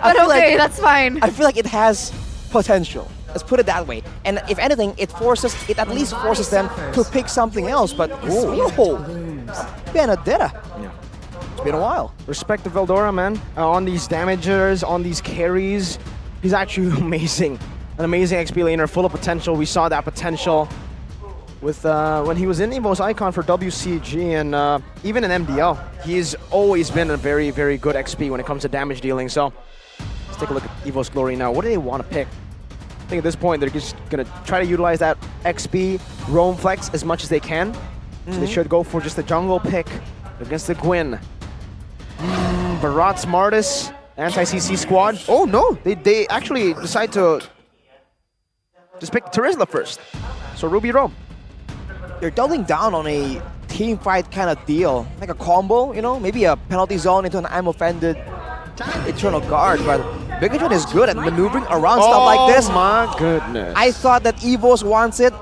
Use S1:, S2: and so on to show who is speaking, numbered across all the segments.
S1: But okay, that's fine.
S2: I feel like it has potential. Let's put it that way. And if anything, it at least forces them to pick something else. But whoa, Benedetta.
S3: Yeah.
S2: It's been a while.
S3: Respect to Veldora, man. On these damagers, on these carries, he's actually amazing. An amazing XP laner, full of potential. We saw that potential with when he was in Evos Icon for WCG and even in MDL. He's always been a very, very good XP when it comes to damage dealing. So let's take a look at Evos Glory now. What do they want to pick? I think at this point they're just going to try to utilize that XP roam flex as much as they can. So they should go for just the jungle pick against the Gwyn. Barat smartest anti-CC squad. Oh no, they actually decide to just pick Terizla first. So Ruby roam.
S2: They're doubling down on a team fight kind of deal, like a combo, you know, maybe a penalty zone into an I'm offended Eternal Guard, but Bigatron is good at maneuvering around stuff like this.
S3: Oh my goodness.
S2: I thought that Evos wants it.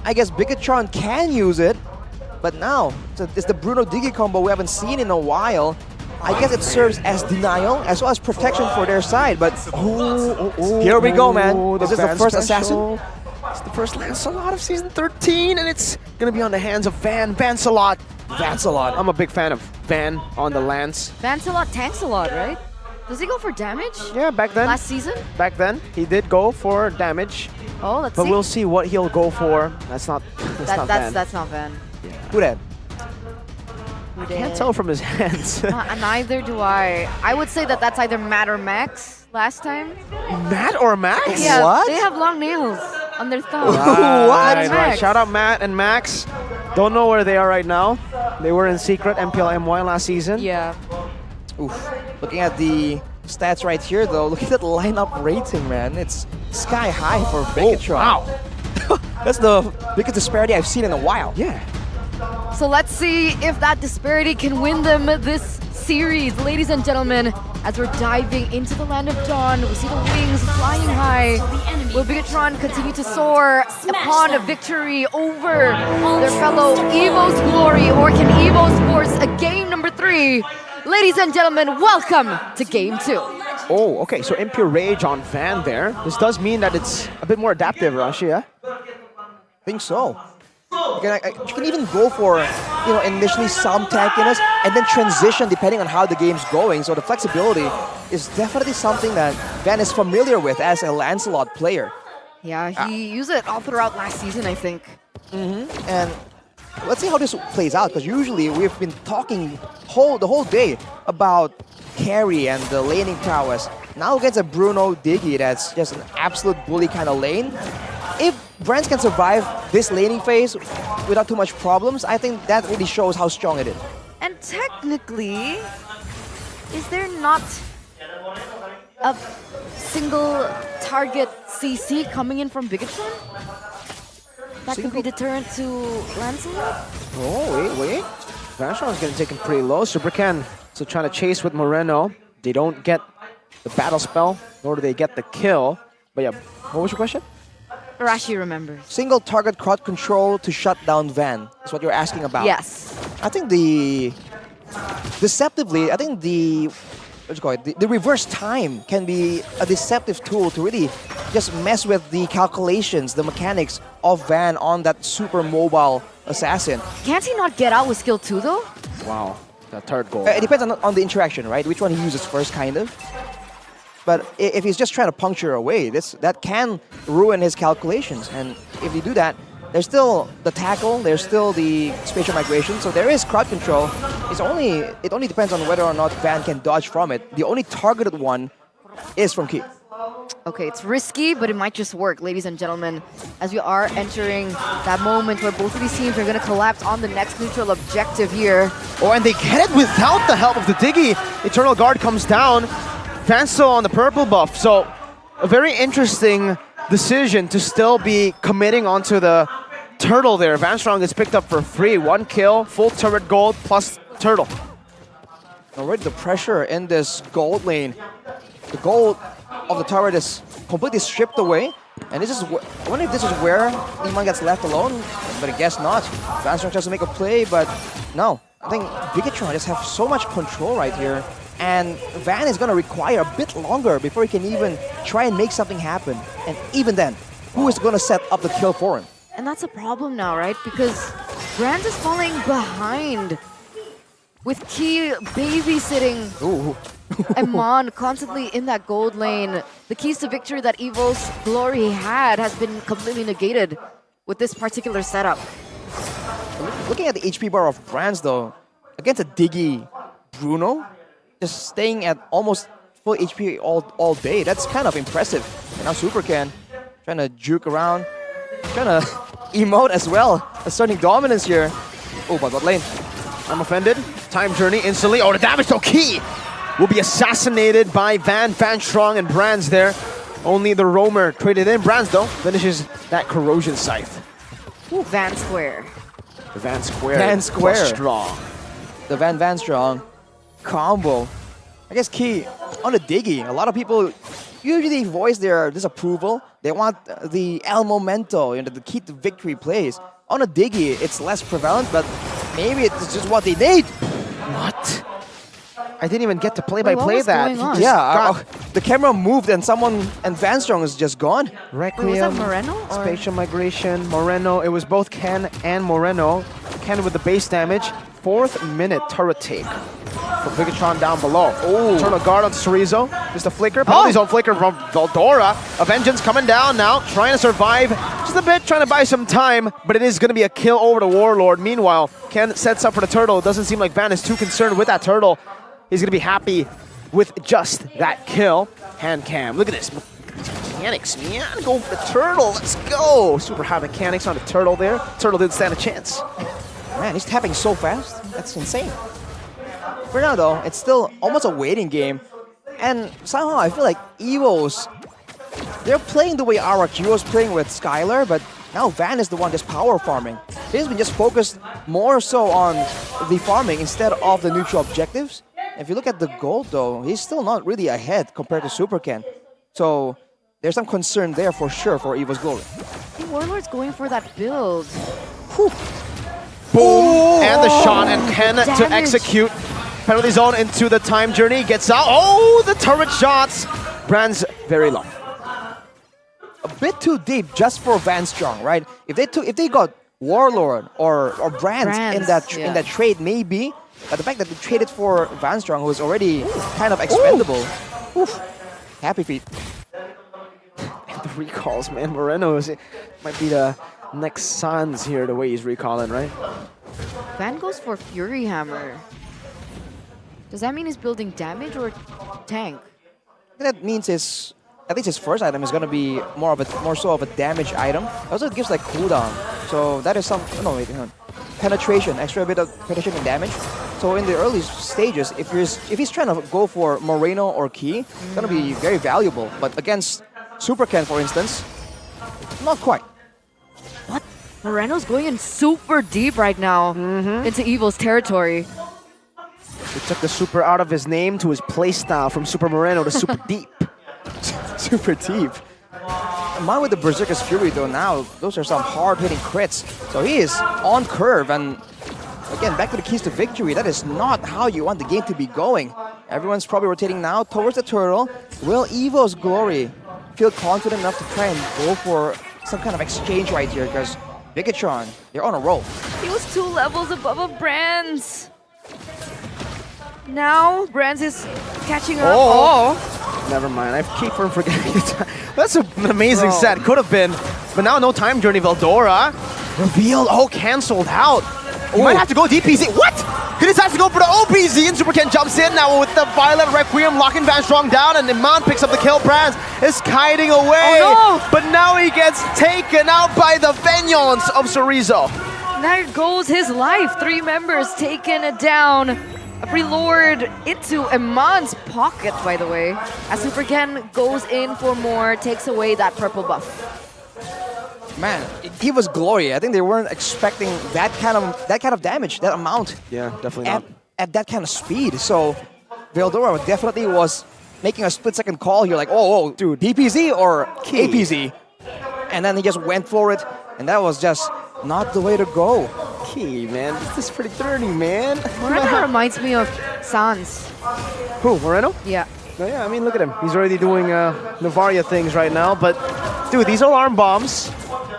S2: I guess Bigatron can use it, but now it's the Bruno Digi combo we haven't seen in a while. I guess it serves as denial as well as protection for their side, but here we go, man. This is the first assassin.
S3: It's the first Lancelot of Season 13, and it's going to be on the hands of Vancelot.
S2: Vancelot.
S3: I'm a big fan of Van on the Lance.
S1: Vancelot tanks a lot, right? Does he go for damage?
S3: Yeah, back then.
S1: Last season?
S3: Back then, he did go for damage.
S1: Oh, let's
S3: but
S1: see.
S3: we'll see what he'll go for. That's not Van.
S1: That's not Van.
S3: Yeah.
S2: Who that?
S3: I can't tell from his hands.
S1: Neither do I. I would say that that's either Matt or Max last time.
S3: Matt or Max?
S1: Yeah,
S2: What?
S1: they have long nails on their thumbs.
S3: Right. Shout out Matt and Max. Don't know where they are right now. They were in secret Mpl MY last season.
S1: Yeah.
S2: Oof. Looking at the stats right here, though, look at that lineup rating, man. It's sky high for Bigatron.
S3: Wow.
S2: That's the biggest disparity I've seen in a while.
S3: Yeah.
S1: So let's see if that disparity can win them this series. Ladies and gentlemen, as we're diving into the land of dawn, we see the wings flying high. Will Bigatron continue to soar upon a victory over their fellow Evos Glory, or can Evos force a game number 3? Ladies and gentlemen, welcome to game 2.
S3: Oh, okay. So Impure Rage on Van there. This does mean that it's a bit more adaptive, Rashi, yeah?
S2: I think so. You can even go for, you know, initially some tankiness and then transition depending on how the game's going. So the flexibility is definitely something that Van is familiar with as a Lancelot player.
S1: Yeah, he used it all throughout last season, I think.
S2: And let's see how this plays out, because usually we've been talking the whole day about carry and the laning prowess. Now against a Bruno Digi that's just an absolute bully kind of lane. If Brands can survive this laning phase without too much problems, I think that really shows how strong it is.
S1: And technically, is there not a single target CC coming in from Bigatron? That could be deterrent to Lancelot?
S3: Oh, wait. Vancelot's going to take him pretty low. Supercan still trying to chase with Moreno. They don't get the battle spell, nor do they get the kill. But yeah, what was your question?
S1: Rashi remembers.
S2: Single target crowd control to shut down Van is what you're asking about.
S1: Yes.
S2: I think deceptively, I think the reverse time can be a deceptive tool to really just mess with the calculations, the mechanics of Van on that super mobile assassin.
S1: Can't he not get out with skill 2 though?
S3: Wow, that third goal.
S2: It depends on the interaction, right? Which one he uses first, kind of. But if he's just trying to puncture away, that can ruin his calculations. And if you do that, there's still the tackle, there's still the spatial migration, so there is crowd control. It only depends on whether or not Van can dodge from it. The only targeted one is from Keep.
S1: Okay, it's risky, but it might just work, ladies and gentlemen, as we are entering that moment where both of these teams are going to collapse on the next neutral objective here.
S3: Oh, and they get it without the help of the Diggy. Eternal Guard comes down. Fansel on the purple buff, so a very interesting decision to still be committing onto the turtle there. Vanstrong is picked up for free. 1 kill, full turret gold plus turtle.
S2: Already the pressure in this gold lane. The gold of the turret is completely stripped away. And this is, I wonder if this is where Iman gets left alone, but I guess not. Vanstrong tries to make a play, but no. I think Bigatron just have so much control right here. And Van is going to require a bit longer before he can even try and make something happen. And even then, who is going to set up the kill for him?
S1: And that's a problem now, right? Because Brands is falling behind with Key babysitting
S2: Ooh.
S1: Amon constantly in that gold lane. The keys to victory that Evos Glory had has been completely negated with this particular setup.
S2: Looking at the HP bar of Brands though, against a Diggy Bruno, just staying at almost full HP all day, that's kind of impressive. And now Supercan trying to juke around, trying to emote as well, asserting dominance here. Oh, but bot lane.
S3: I'm offended. Time journey instantly. Oh, the damage to Key will be assassinated by Van Strong and Brands there. Only the roamer traded in. Brands though finishes that corrosion scythe.
S1: Van Square.
S3: The Van Square.
S2: Van Square.
S3: Plus strong.
S2: The Van Strong combo. I guess Key on the Diggy. A lot of people usually voice their disapproval. They want the El Momento, the key to victory plays. On a Diggy, it's less prevalent, but maybe it's just what they need.
S3: What? I didn't even get to play-by-play that.
S1: going on?
S2: Yeah, the camera moved and Van Strong is just gone.
S3: Requiem,
S1: was that Moreno? Or?
S3: Spatial Migration, Moreno. It was both Ken and Moreno. Ken with the base damage. 4th minute turret take from Bigatron down below. Oh, Eternal Guard on Chorizo. Just a flicker. Penalties on flicker from Veldora. A Vengeance coming down now, trying to survive just a bit, trying to buy some time, but it is going to be a kill over the Warlord. Meanwhile, Ken sets up for the turtle. It doesn't seem like Van is too concerned with that turtle. He's going to be happy with just that kill. Hand cam. Look at this. Mechanics, man. Go for the turtle. Let's go. Super high mechanics on the turtle there. Turtle didn't stand a chance.
S2: Man, he's tapping so fast. That's insane. For now, though, it's still almost a waiting game. And somehow I feel like Evos, they're playing the way RRQ was playing with Skylar, but now Van is the one just power farming. He's been just focused more so on the farming instead of the neutral objectives. If you look at the gold, though, he's still not really ahead compared to Supercan. So there's some concern there for sure for Evos Glory.
S1: The Warlord's going for that build.
S2: Whew.
S3: Boom! And the shot, and Ken to
S1: Damage.
S3: execute. Penalty zone into the time journey, gets out. Oh, the turret shots! Brands very low.
S2: A bit too deep just for Van Strong, right? If they got Warlord or Brands in that trade, maybe. But the fact that they traded for Van Strong, who is already kind of expendable. Oof. Happy feet.
S3: And the recalls, man. Moreno might be the next Sans here, the way he's recalling, right?
S1: Van goes for Fury Hammer. Does that mean he's building damage or tank?
S2: That means at least his first item is gonna be more so of a damage item. Also, it gives like cooldown. So that is some hang on. Penetration, extra bit of penetration and damage. So in the early stages, if he's trying to go for Moreno or Key, it's gonna be very valuable. But against Supercan, for instance, not quite.
S1: What? Moreno's going in super deep right now into Evil's territory.
S3: He took the super out of his name to his playstyle from Super Moreno to Super Deep.
S2: Super deep. Mine with the Berserker's Fury though now, those are some hard-hitting crits. So he is on curve, and again, back to the keys to victory. That is not how you want the game to be going. Everyone's probably rotating now towards the turtle. Will Evos Glory feel confident enough to try and go for some kind of exchange right here? Because Bigatron, they're on a roll.
S1: He was 2 levels above a Brands. Now Brands is catching up.
S3: Oh. Never mind. I keep from forgetting the time. That's an amazing set. Could have been. But now no time journey. Veldora revealed. Oh, cancelled out. He might have to go DPZ. What? He decides to go for the OPZ, and Supercan jumps in now with the Violent Requiem, locking Van Strong down, and Iman picks up the kill. Brands is kiting away.
S1: Oh no!
S3: But now he gets taken out by the Vengeance of Chorizo.
S1: There goes his life. 3 members taken down. A Prelord into Iman's pocket, by the way. As Supercan goes in for more, takes away that purple buff.
S2: Man, he was glory. I think they weren't expecting that kind of damage, that amount.
S3: Yeah, definitely not.
S2: At that kind of speed. So Veldora definitely was making a split-second call here, like, oh, dude, DPZ or APZ? And then he just went for it, and that was just not the way to go.
S3: Key, man. This is pretty dirty, man.
S1: Moreno reminds me of Sans.
S3: Who, Moreno?
S1: Yeah.
S3: No, yeah, I mean, look at him. He's already doing Navaria things right now. But, dude, these alarm bombs,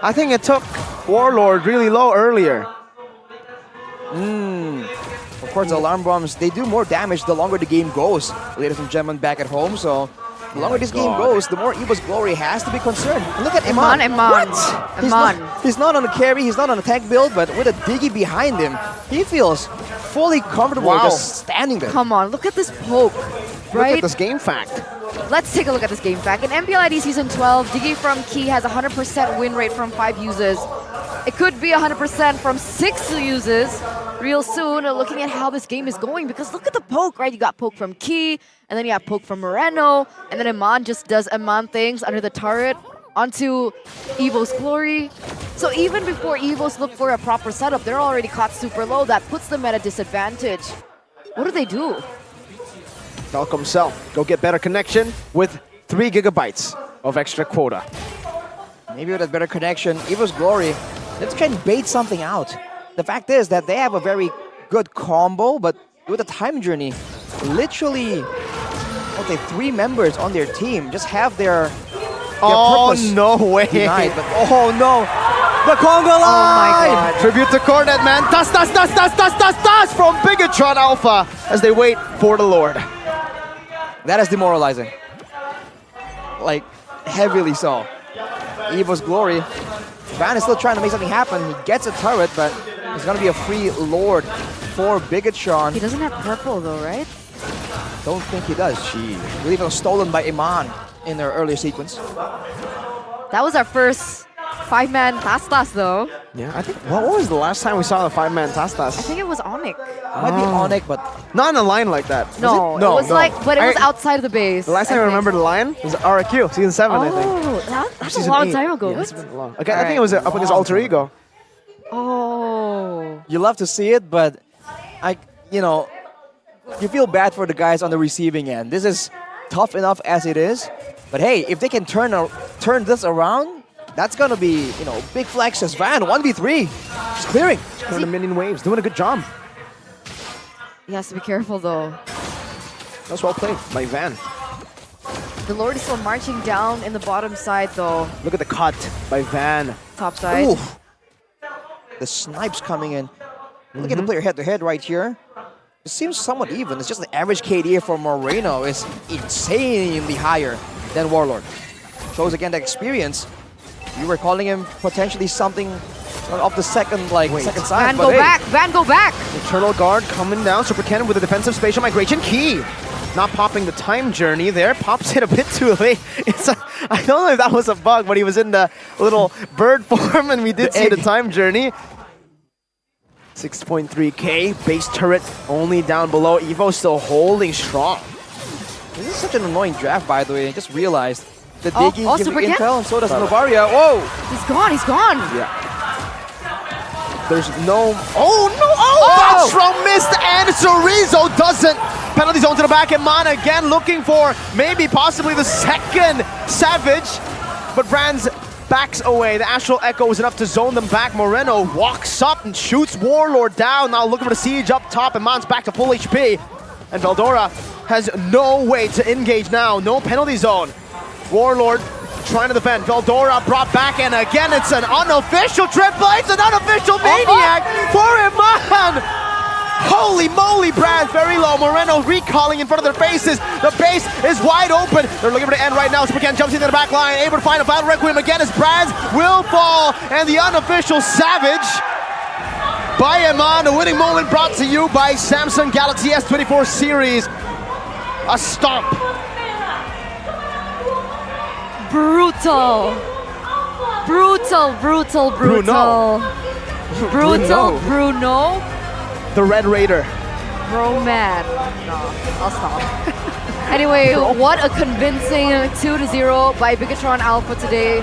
S3: I think it took Warlord really low earlier.
S2: Of course, the alarm bombs, they do more damage the longer the game goes, ladies and gentlemen back at home. So, the longer this game goes, the more Evos Glory has to be concerned. And look at Iman.
S1: Iman.
S2: He's not on the carry, he's not on the tank build, but with a Diggy behind him, he feels fully comfortable just standing there.
S1: Come on, look at this poke, right?
S3: Look at this game fact.
S1: Let's take a look at this game fact. In Mpl ID Season 12, Jika from Key has 100% win rate from 5 uses. It could be 100% from 6 uses real soon, looking at how this game is going, because look at the poke, right? You got poke from Key, and then you have poke from Moreno, and then Iman just does Iman things under the turret onto Evos Glory. So even before Evos look for a proper setup, they're already caught super low. That puts them at a disadvantage. What do?
S3: Welcome Cell. Go get better connection with 3 gigabytes of extra quota.
S2: Maybe with a better connection, Evos Glory, let's try and bait something out. The fact is that they have a very good combo, but with a time journey, literally, I'll say 3 members on their team just have their purpose
S3: no way.
S2: denied. But oh no, the Congo line!
S1: Oh my god.
S3: Tribute to Cornet, man. Tas from Bigatron Alpha as they wait for the Lord.
S2: That is demoralizing. Like, heavily so. Evos Glory. Van is still trying to make something happen. He gets a turret, but it's going to be a free Lord for Bigatron.
S1: He doesn't have purple though, right?
S2: Don't think he does. Jeez. I believe it was stolen by Iman in their earlier sequence.
S1: That was our first 5-man Tastas though.
S3: Yeah, I think, what was the last time we saw the 5-man
S1: I
S3: Tastas?
S1: think it was Onyx.
S2: Might be Onyx, but
S3: Not in a line like that.
S1: No,
S3: Was it?
S1: it was like, but it was
S3: I-
S1: outside of the base.
S3: The last time I remember the line was RQ, season 7, I think.
S1: Oh, that's a
S3: Season
S1: long
S3: 8.
S1: time ago.
S3: Yeah,
S1: What?
S3: it's been long. Okay, I think it was up against Alter Ego.
S1: Oh.
S2: you love to see it, but you feel bad for the guys on the receiving end. This is tough enough as it is. But hey, if they can turn this around, that's gonna be, big flex as Van 1v3. Just clearing.
S3: Turn the minion waves, doing a good job.
S1: He has to be careful though.
S3: That's well played by Van.
S1: The Lord is still marching down in the bottom side though.
S3: Look at the cut by Van.
S1: Top side.
S2: Ooh. The snipes coming in. Look at the player head-to-head right here. It seems somewhat even. It's just the average KD for Moreno is insanely higher than Warlord. Shows again the experience. You were calling him potentially something of the second side.
S1: Van,
S2: but
S1: go
S2: hey,
S1: back! Van, go back!
S3: Eternal Guard coming down. Super Cannon with a defensive spatial migration key. Not popping the time journey there. Pops it a bit too late. I don't know if that was a bug, but he was in the little bird form and we did see the time journey. 6.3k. Base turret only down below. Evo still holding strong.
S2: This is such an annoying draft, by the way. I just realized. The
S1: Oh,
S2: Diggy
S1: oh,
S2: gives
S1: Super
S2: you
S1: Cat?
S2: intel, and so does Navaria. Whoa!
S1: He's gone!
S3: Yeah. There's no... Oh, no! Oh! That's from missed and Chorizo doesn't. Penalty zone to the back and Man again looking for maybe possibly the second Savage. But Brands backs away. The Astral Echo is enough to zone them back. Moreno walks up and shoots Warlord down. Now looking for the siege up top and Man's back to full HP. And Veldora has no way to engage now. No penalty zone. Warlord trying to defend. Veldora brought back, and again it's an unofficial triple. It's an unofficial maniac for Iman. Holy moly, Brands very low. Moreno recalling in front of their faces. The base is wide open. They're looking for the end right now. Supercan jumps into the back line, able to find a final Requiem again as Brands will fall. And the unofficial Savage by Iman. A winning moment brought to you by Samsung Galaxy S24 series. A stomp.
S1: Brutal! Brutal, brutal, brutal. Brutal, Bruno.
S3: The Red Raider.
S1: Bro, man. No, I'll stop. Anyway, what a convincing 2-0 by Bigatron Alpha today.